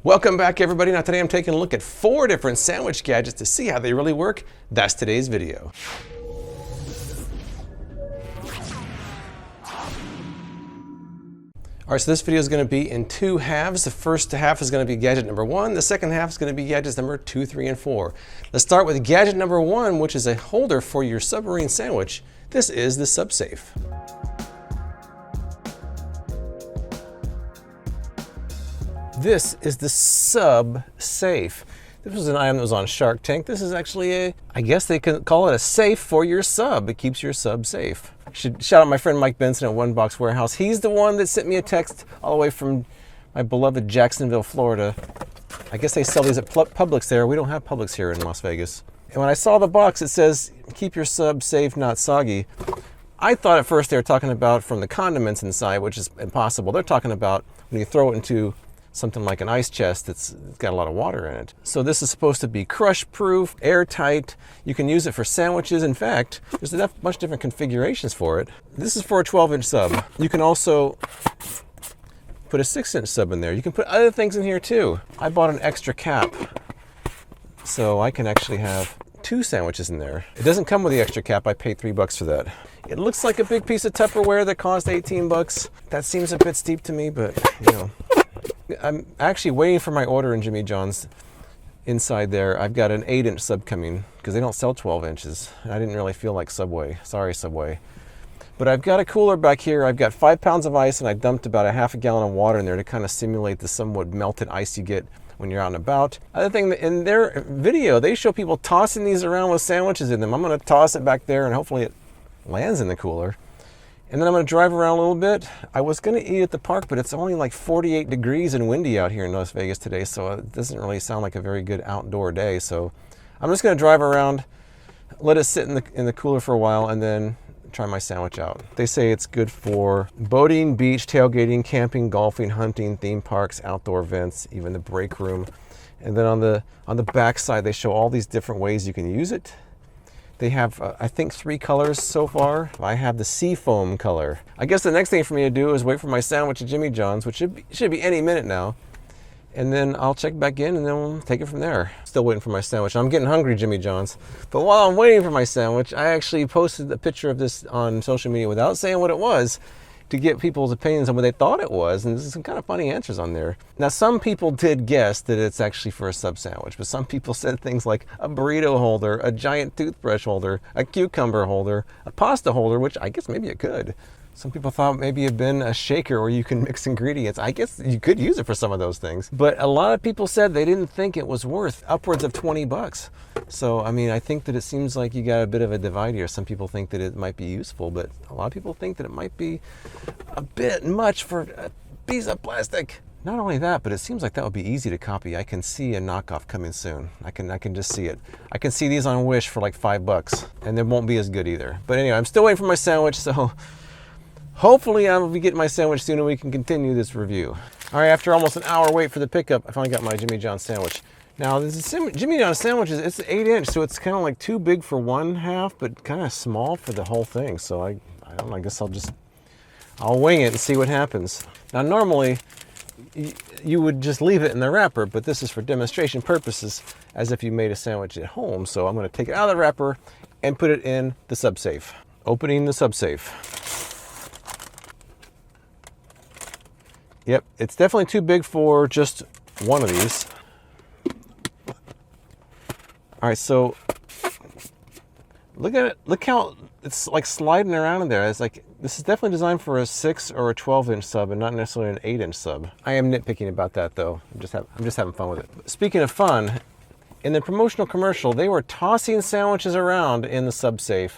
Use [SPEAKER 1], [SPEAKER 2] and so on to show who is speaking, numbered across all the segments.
[SPEAKER 1] Welcome back, everybody. Now today I'm taking a look at 4 different sandwich gadgets to see how they really work. That's today's video. All right, so this video is going to be in 2 halves. The first half is going to be gadget number 1. The second half is going to be gadgets number 2, 3, and 4. Let's start with gadget number 1, which is a holder for your submarine sandwich. This is the SubSafe. This is the SubSafe. This was an item that was on Shark Tank. This is actually I guess they can call it a safe for your sub. It keeps your sub safe. I should shout out my friend Mike Benson at One Box Warehouse. He's the one that sent me a text all the way from my beloved Jacksonville, Florida. I guess they sell these at Publix there. We don't have Publix here in Las Vegas. And when I saw the box, it says, keep your sub safe, not soggy. I thought at first they were talking about from the condiments inside, which is impossible. They're talking about when you throw it into something like an ice chest that's got a lot of water in it. So this is supposed to be crush proof, airtight. You can use it for sandwiches. In fact, there's a bunch of different configurations for it. This is for a 12-inch sub. You can also put a 6-inch sub in there. You can put other things in here too. I bought an extra cap, so I can actually have 2 sandwiches in there. It doesn't come with the extra cap. I paid $3 for that. It looks like a big piece of Tupperware that cost $18. That seems a bit steep to me, but you know. I'm actually waiting for my order in Jimmy John's. Inside there, I've got an 8-inch sub coming because they don't sell 12 inches. I didn't really feel like Subway. Sorry, Subway. But I've got a cooler back here. I've got 5 pounds of ice, and I dumped about a half a gallon of water in there to kind of simulate the somewhat melted ice you get when you're out and about. Other thing, in their video, they show people tossing these around with sandwiches in them. I'm going to toss it back there, and hopefully it lands in the cooler. And then I'm going to drive around a little bit. I was going to eat at the park, but it's only like 48 degrees and windy out here in Las Vegas today, so it doesn't really sound like a very good outdoor day. So I'm just going to drive around, let it sit in the cooler for a while, and then try my sandwich out. They say it's good for boating, beach, tailgating, camping, golfing, hunting, theme parks, outdoor events, even the break room. And then on the back side, they show all these different ways you can use it. They have, I think, 3 colors so far. I have the seafoam color. I guess the next thing for me to do is wait for my sandwich at Jimmy John's, which should be any minute now. And then I'll check back in and then we'll take it from there. Still waiting for my sandwich. I'm getting hungry, Jimmy John's. But while I'm waiting for my sandwich, I actually posted a picture of this on social media without saying what it was, to get people's opinions on what they thought it was, and there's some kind of funny answers on there. Now, some people did guess that it's actually for a sub sandwich, but some people said things like a burrito holder, a giant toothbrush holder, a cucumber holder, a pasta holder, which I guess maybe it could. Some people thought maybe it'd been a shaker where you can mix ingredients. I guess you could use it for some of those things. But a lot of people said they didn't think it was worth upwards of $20. So, I mean, I think that it seems like you got a bit of a divide here. Some people think that it might be useful, but a lot of people think that it might be a bit much for a piece of plastic. Not only that, but it seems like that would be easy to copy. I can see a knockoff coming soon. I can just see it. I can see these on Wish for like $5, and they won't be as good either. But anyway, I'm still waiting for my sandwich, so hopefully I'll be getting my sandwich soon and we can continue this review. All right, after almost an hour wait for the pickup, I finally got my Jimmy John's sandwich. Now, this is Jimmy John's sandwich, it's 8-inch, so it's kind of like too big for one half, but kind of small for the whole thing. So I don't know, I guess I'll wing it and see what happens. Now, normally, you would just leave it in the wrapper, but this is for demonstration purposes, as if you made a sandwich at home. So I'm going to take it out of the wrapper and put it in the SubSafe. Opening the SubSafe. Yep, it's definitely too big for just one of these. All right, so look at it. Look how it's like sliding around in there. It's like, this is definitely designed for a 6 or a 12-inch sub and not necessarily an 8-inch sub. I am nitpicking about that though. I'm just having fun with it. Speaking of fun, in the promotional commercial, they were tossing sandwiches around in the SubSafe.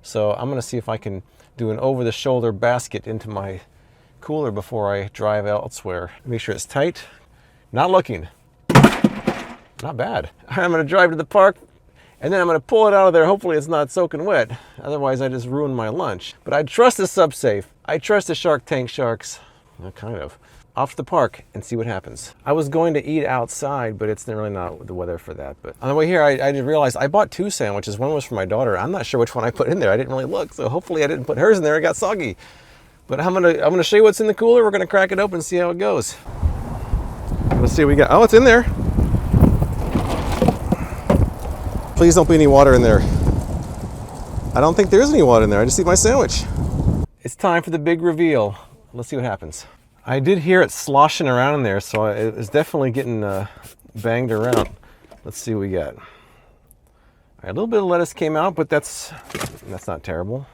[SPEAKER 1] So I'm gonna see if I can do an over-the-shoulder basket into my cooler before I drive elsewhere. Make sure it's tight. Not looking. Not bad. I'm going to drive to the park and then I'm going to pull it out of there. Hopefully it's not soaking wet. Otherwise I just ruined my lunch. But I trust the SubSafe. I trust the Shark Tank sharks. Well, kind of. Off to the park and see what happens. I was going to eat outside, but it's really not the weather for that. But on the way here, I did realize I bought 2 sandwiches. One was for my daughter. I'm not sure which one I put in there. I didn't really look. So hopefully I didn't put hers in there. It got soggy. But I'm gonna show you what's in the cooler. We're gonna crack it open and see how it goes. Let's see what we got. Oh, it's in there. Please don't be any water in there. I don't think there is any water in there. I just eat my sandwich. It's time for the big reveal. Let's see what happens. I did hear it sloshing around in there, so it was definitely getting banged around. Let's see what we got. All right, a little bit of lettuce came out, but that's not terrible.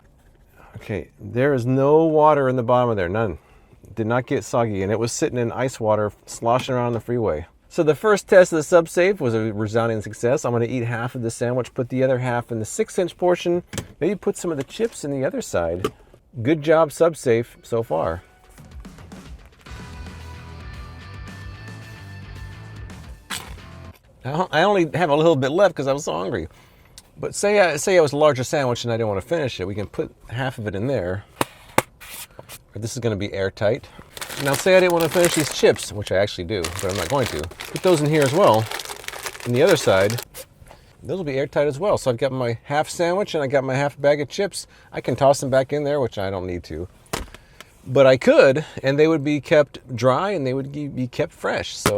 [SPEAKER 1] Okay, there is no water in the bottom of there, none. Did not get soggy, and it was sitting in ice water sloshing around the freeway. So the first test of the SubSafe was a resounding success. I'm going to eat half of the sandwich, put the other half in the 6-inch portion, maybe put some of the chips in the other side. Good job, SubSafe, so far. I only have a little bit left because I was so hungry. But say I was a larger sandwich and I didn't want to finish it, we can put half of it in there. This is going to be airtight. Now say I didn't want to finish these chips, which I actually do, but I'm not going to. Put those in here as well. And the other side, those will be airtight as well. So I've got my half sandwich and I got my half bag of chips. I can toss them back in there, which I don't need to. But I could, and they would be kept dry and they would be kept fresh. So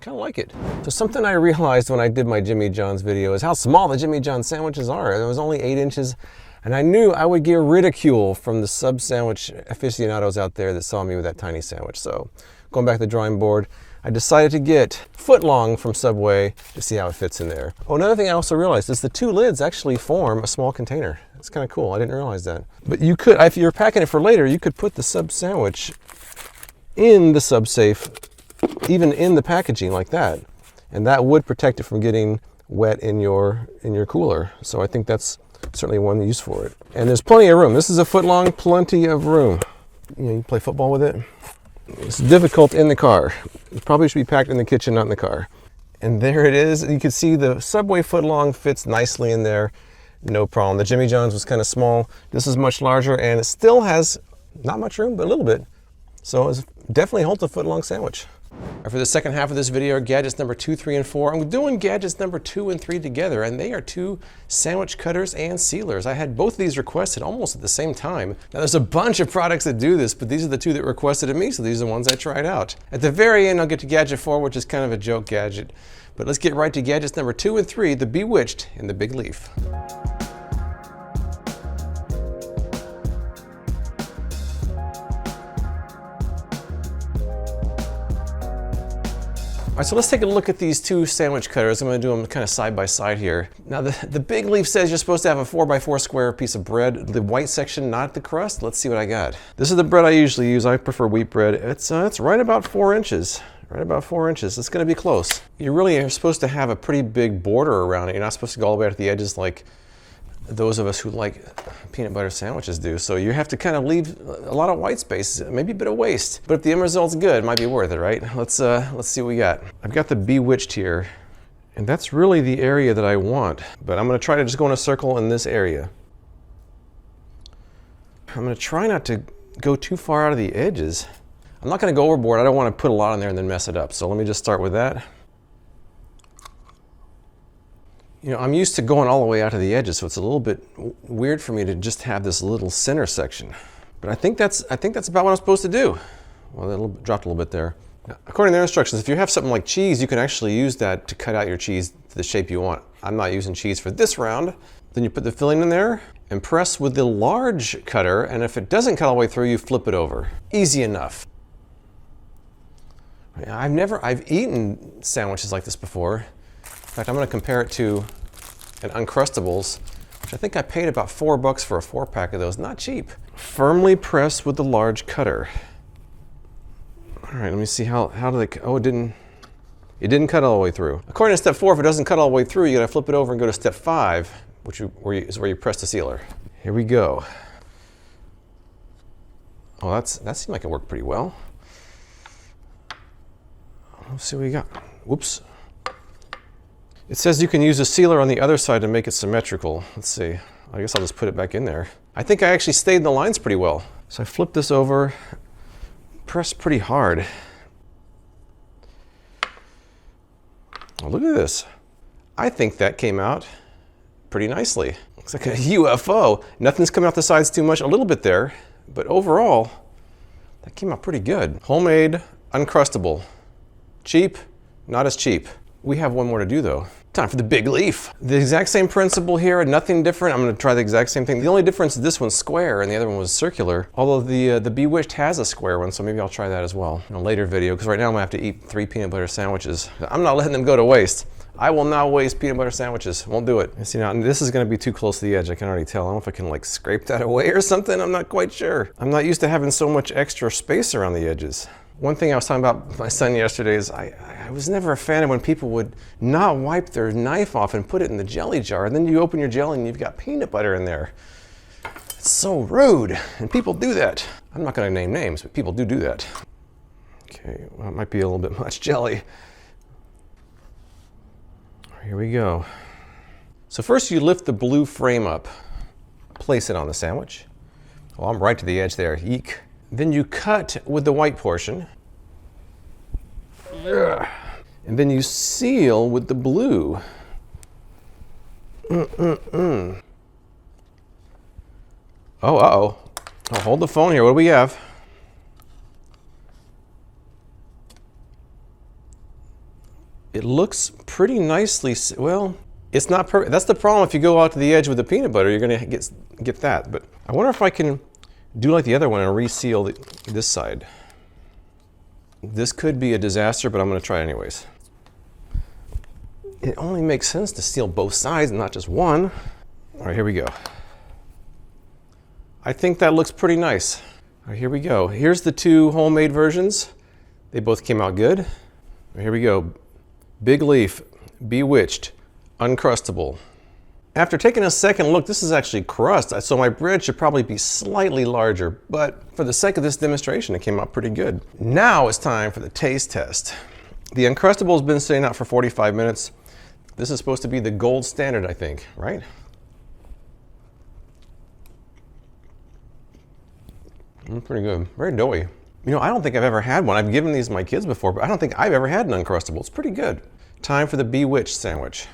[SPEAKER 1] kind of like it. So something I realized when I did my Jimmy John's video is how small the Jimmy John's sandwiches are. It was only 8 inches. And I knew I would get ridicule from the sub sandwich aficionados out there that saw me with that tiny sandwich. So going back to the drawing board, I decided to get footlong from Subway to see how it fits in there. Oh, another thing I also realized is the 2 lids actually form a small container. It's kind of cool. I didn't realize that. But you could, if you're packing it for later, you could put the sub sandwich in the SubSafe, even in the packaging like that. And that would protect it from getting wet in your cooler. So I think that's certainly one use for it. And there's plenty of room. This is a foot long, plenty of room. You know, you play football with it. It's difficult in the car. It probably should be packed in the kitchen, not in the car. And there it is. You can see the Subway foot long fits nicely in there. No problem. The Jimmy John's was kind of small. This is much larger and it still has not much room, but a little bit. So it definitely holds a foot long sandwich. For the second half of this video are gadgets number 2, 3, and 4. I'm doing gadgets number 2 and 3 together, and they are 2 sandwich cutters and sealers. I had both of these requested almost at the same time. Now there's a bunch of products that do this, but these are the 2 that were requested of me, so these are the ones I tried out. At the very end, I'll get to gadget 4, which is kind of a joke gadget. But let's get right to gadgets number 2 and 3, the Bewitched and the Big Leaf. All right, so let's take a look at these 2 sandwich cutters. I'm going to do them kind of side by side here. Now the Big Leaf says you're supposed to have a 4x4 square piece of bread, the white section, not the crust. Let's see what I got. This is the bread I usually use. I prefer wheat bread. It's right about 4 inches. Right about 4 inches. It's going to be close. You really are supposed to have a pretty big border around it. You're not supposed to go all the way out to the edges like those of us who like peanut butter sandwiches do. So you have to kind of leave a lot of white space, maybe a bit of waste. But if the end result's good, it might be worth it, right? Let's see what we got. I've got the Bewitched here, and that's really the area that I want. But I'm going to try to just go in a circle in this area. I'm going to try not to go too far out of the edges. I'm not going to go overboard. I don't want to put a lot in there and then mess it up. So let me just start with that. You know, I'm used to going all the way out to the edges, so it's a little bit weird for me to just have this little center section. But I think that's about what I'm supposed to do. Well, that dropped a little bit there. Now, according to their instructions, if you have something like cheese, you can actually use that to cut out your cheese to the shape you want. I'm not using cheese for this round. Then you put the filling in there and press with the large cutter, and if it doesn't cut all the way through, you flip it over. Easy enough. I've eaten sandwiches like this before. In fact, I'm going to compare it to an Uncrustables, which I think I paid about $4 for a 4-pack of those. Not cheap. Firmly press with the large cutter. All right, let me see how do they? Oh, it didn't cut all the way through. According to step 4, if it doesn't cut all the way through, you got to flip it over and go to step 5, which is where you press the sealer. Here we go. Oh, that seemed like it worked pretty well. Let's see what we got. Whoops. It says you can use a sealer on the other side to make it symmetrical. Let's see. I guess I'll just put it back in there. I think I actually stayed in the lines pretty well. So I flip this over, press pretty hard. Oh, look at this. I think that came out pretty nicely. Looks like a UFO. Nothing's coming out the sides too much, a little bit there, but overall, that came out pretty good. Homemade, Uncrustable. Cheap, not as cheap. We have one more to do though. Time for the big leaf. The exact same principle here, nothing different. I'm gonna try the exact same thing. The only difference is this one's square and the other one was circular. Although the Bewitched has a square one, so maybe I'll try that as well in a later video, because right now I'm gonna have to eat 3 peanut butter sandwiches. I'm not letting them go to waste. I will not waste peanut butter sandwiches. Won't do it. See now, this is gonna be too close to the edge. I can already tell. I don't know if I can like scrape that away or something. I'm not quite sure. I'm not used to having so much extra space around the edges. One thing I was talking about with my son yesterday is I was never a fan of when people would not wipe their knife off and put it in the jelly jar, and then you open your jelly and you've got peanut butter in there. It's so rude, and people do that. I'm not gonna name names, but people do that. Okay, well, it might be a little bit much jelly. Here we go. So first you lift the blue frame up, place it on the sandwich. Well, I'm right to the edge there, eek. Then you cut with the white portion. And then you seal with the blue. Oh, uh-oh. I'll hold the phone here. What do we have? It looks pretty nicely, well, it's not perfect. That's the problem if you go out to the edge with the peanut butter, you're gonna get that. But I wonder if I can do like the other one and reseal this side. This could be a disaster, but I'm gonna try it anyways. It only makes sense to seal both sides and not just one. All right, here we go. I think that looks pretty nice. All right, here we go. Here's the two homemade versions. They both came out good. Here we go. Big leaf, Bewitched, Uncrustable. After taking a second look, this is actually crust, so my bread should probably be slightly larger, but for the sake of this demonstration, it came out pretty good. Now it's time for the taste test. The Uncrustable has been sitting out for 45 minutes. This is supposed to be the gold standard, I think, right? Pretty good, very doughy. You know, I don't think I've ever had one. I've given these to my kids before, but I don't think I've ever had an Uncrustable. It's pretty good. Time for the Bewitched sandwich.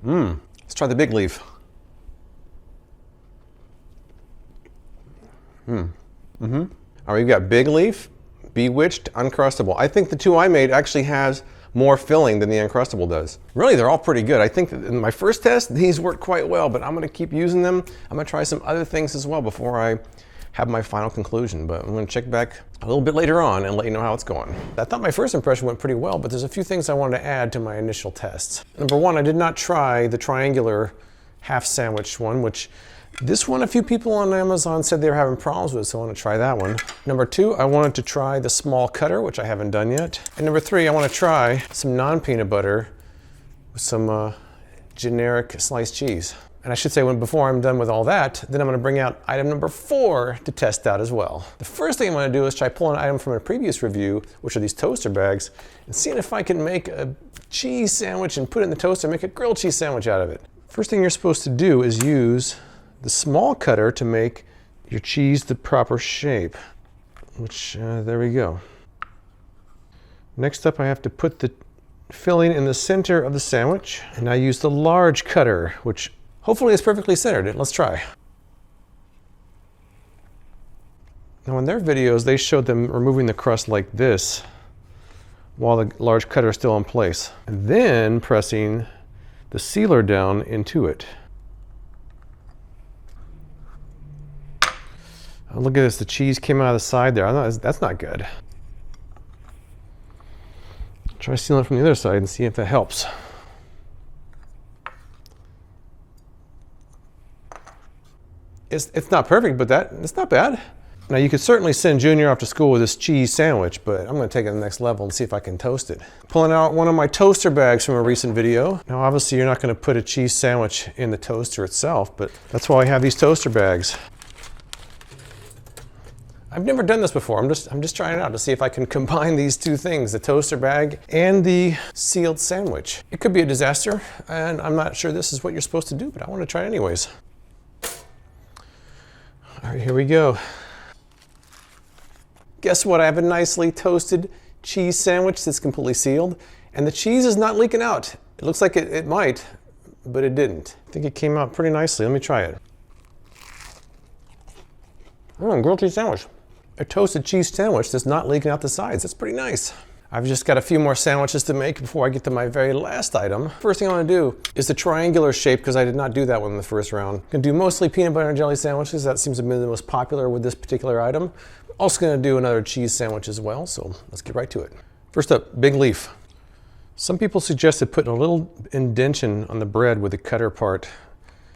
[SPEAKER 1] Let's try the big leaf. All right, we've got big leaf, Bewitched, Uncrustable. I think the two I made actually has more filling than the Uncrustable does. Really, they're all pretty good. I think that in my first test, these worked quite well, but I'm gonna keep using them. I'm gonna try some other things as well before I have my final conclusion, but I'm gonna check back a little bit later on and let you know how it's going. I thought my first impression went pretty well, but there's a few things I wanted to add to my initial tests. Number one, I did not try the triangular half sandwich one, which this one a few people on Amazon said they were having problems with, so I want to try that one. Number two, I wanted to try the small cutter, which I haven't done yet. And number three, I want to try some non-peanut butter with some generic sliced cheese. And I should say, before I'm done with all that, then I'm gonna bring out item number 4 to test out as well. The first thing I'm gonna do is try pulling an item from a previous review, which are these toaster bags, and seeing if I can make a cheese sandwich and put it in the toaster and make a grilled cheese sandwich out of it. First thing you're supposed to do is use the small cutter to make your cheese the proper shape, which, there we go. Next up, I have to put the filling in the center of the sandwich, and I use the large cutter, which hopefully is perfectly centered. Let's try. Now in their videos, they showed them removing the crust like this while the large cutter is still in place, and then pressing the sealer down into it. Oh, look at this, the cheese came out of the side there. That's not good. Try sealing it from the other side and see if that helps. It's not perfect, but it's not bad. Now you could certainly send Junior off to school with this cheese sandwich, but I'm gonna take it to the next level and see if I can toast it. Pulling out one of my toaster bags from a recent video. Now obviously you're not gonna put a cheese sandwich in the toaster itself, but that's why I have these toaster bags. I've never done this before. I'm just trying it out to see if I can combine these two things, the toaster bag and the sealed sandwich. It could be a disaster, and I'm not sure this is what you're supposed to do, but I want to try it anyways. All right, here we go. Guess what? I have a nicely toasted cheese sandwich that's completely sealed, and the cheese is not leaking out. It looks like it might, but it didn't. I think it came out pretty nicely. Let me try it. Grilled cheese sandwich. a toasted cheese sandwich that's not leaking out the sides. That's pretty nice. I've just got a few more sandwiches to make before I get to my very last item. First thing I want to do is the triangular shape, because I did not do that one in the first round. I'm going to do mostly peanut butter and jelly sandwiches. That seems to be the most popular with this particular item. Also going to do another cheese sandwich as well, so let's get right to it. First up, big leaf. Some people suggested putting a little indentation on the bread with the cutter part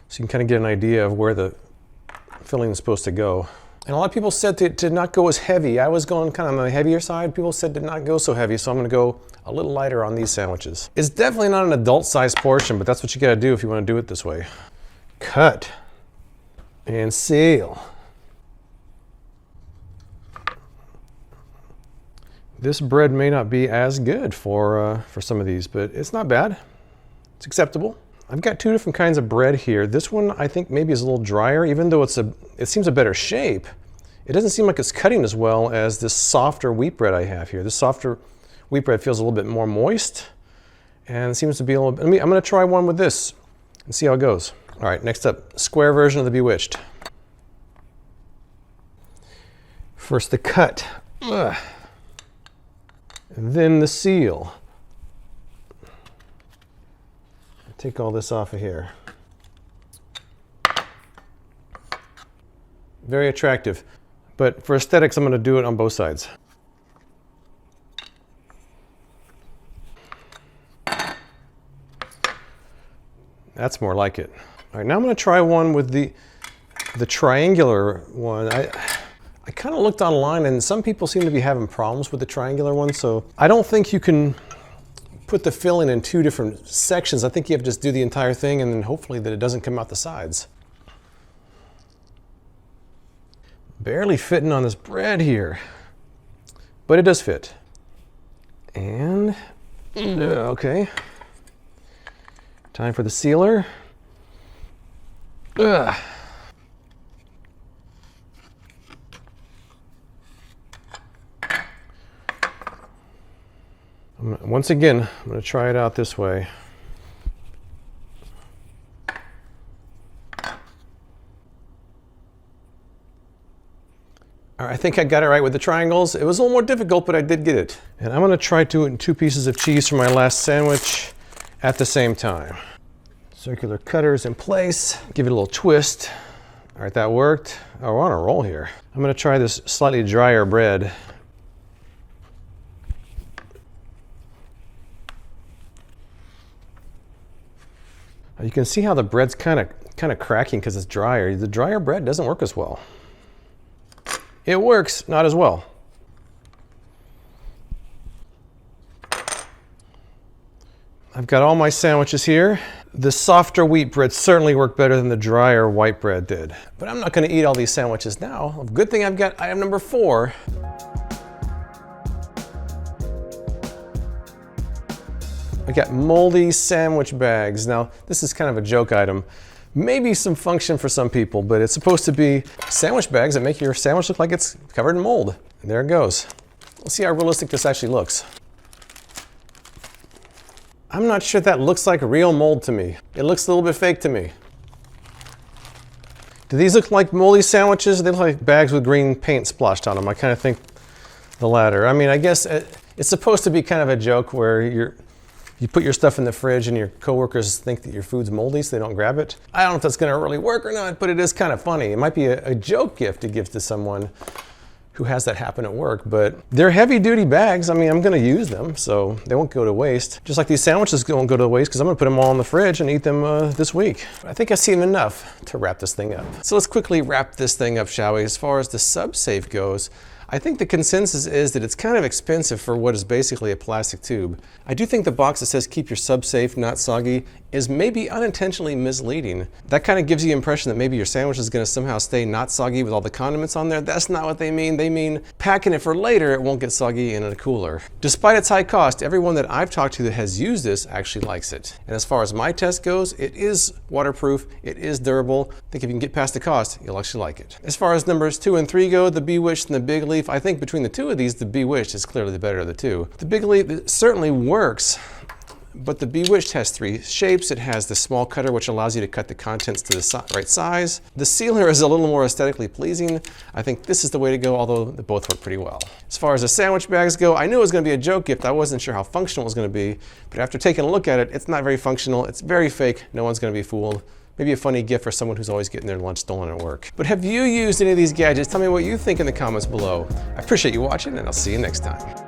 [SPEAKER 1] so you can kind of get an idea of where the filling is supposed to go. And a lot of people said to not go as heavy. I was going kind of on the heavier side. People said to not go so heavy, so I'm gonna go a little lighter on these sandwiches. It's definitely not an adult-sized portion, but that's what you gotta do if you wanna do it this way. Cut and seal. This bread may not be as good for some of these, but it's not bad. It's acceptable. I've got two different kinds of bread here. This one I think maybe is a little drier, even though it seems a better shape. It doesn't seem like it's cutting as well as this softer wheat bread I have here. This softer wheat bread feels a little bit more moist and seems to be a little bit, I'm gonna try one with this and see how it goes. All right, next up, square version of the Bewitched. First the cut, and then the seal. Take all this off of here. Very attractive. But for aesthetics, I'm gonna do it on both sides. That's more like it. All right, now I'm gonna try one with the triangular one. I kind of looked online and some people seem to be having problems with the triangular one, so I don't think you can put the filling in two different sections. I think you have to just do the entire thing and then hopefully that it doesn't come out the sides. Barely fitting on this bread here, but it does fit. And, okay. Time for the sealer. Once again, I'm going to try it out this way. All right, I think I got it right with the triangles. It was a little more difficult, but I did get it. And I'm going to try to do it in 2 pieces of cheese for my last sandwich at the same time. Circular cutters in place. Give it a little twist. All right, that worked. Oh, we're on a roll here. I'm going to try this slightly drier bread. You can see how the bread's kind of cracking because it's drier. The drier bread doesn't work as well. It works, not as well. I've got all my sandwiches here. The softer wheat bread certainly worked better than the drier white bread did. But I'm not going to eat all these sandwiches now. Good thing I've got item number 4. I got Moldy sandwich bags. Now, this is kind of a joke item. Maybe some function for some people, but it's supposed to be sandwich bags that make your sandwich look like it's covered in mold. And there it goes. Let's see how realistic this actually looks. I'm not sure that looks like real mold to me. It looks a little bit fake to me. Do these look like moldy sandwiches? They look like bags with green paint splashed on them. I kind of think the latter. I mean, I guess it's supposed to be kind of a joke where you put your stuff in the fridge and your coworkers think that your food's moldy so they don't grab it. I don't know if that's gonna really work or not, but it is kind of funny. It might be a joke gift to give to someone who has that happen at work, but they're heavy duty bags. I mean, I'm gonna use them, so they won't go to waste. Just like these sandwiches won't go to waste because I'm gonna put them all in the fridge and eat them this week. I think I've seen enough to wrap this thing up. So let's quickly wrap this thing up, shall we? As far as the SubSafe goes, I think the consensus is that it's kind of expensive for what is basically a plastic tube. I do think the box that says keep your sub safe, not soggy, is maybe unintentionally misleading. That kind of gives you the impression that maybe your sandwich is going to somehow stay not soggy with all the condiments on there. That's not what they mean. They mean packing it for later, it won't get soggy in a cooler. Despite its high cost, everyone that I've talked to that has used this actually likes it. And as far as my test goes, it is waterproof, it is durable. I think if you can get past the cost, you'll actually like it. As far as numbers 2 and 3 go, the Bewitched and the Big Leaf, I think between the two of these, the Bewitched is clearly the better of the two. The Big Leaf certainly works, but the Bewitched has 3 shapes. It has the small cutter, which allows you to cut the contents to the right size. The sealer is a little more aesthetically pleasing. I think this is the way to go, although they both work pretty well. As far as the sandwich bags go, I knew it was going to be a joke gift. I wasn't sure how functional it was going to be, but after taking a look at it, it's not very functional. It's very fake. No one's going to be fooled. Maybe a funny gift for someone who's always getting their lunch stolen at work. But have you used any of these gadgets? Tell me what you think in the comments below. I appreciate you watching, and I'll see you next time.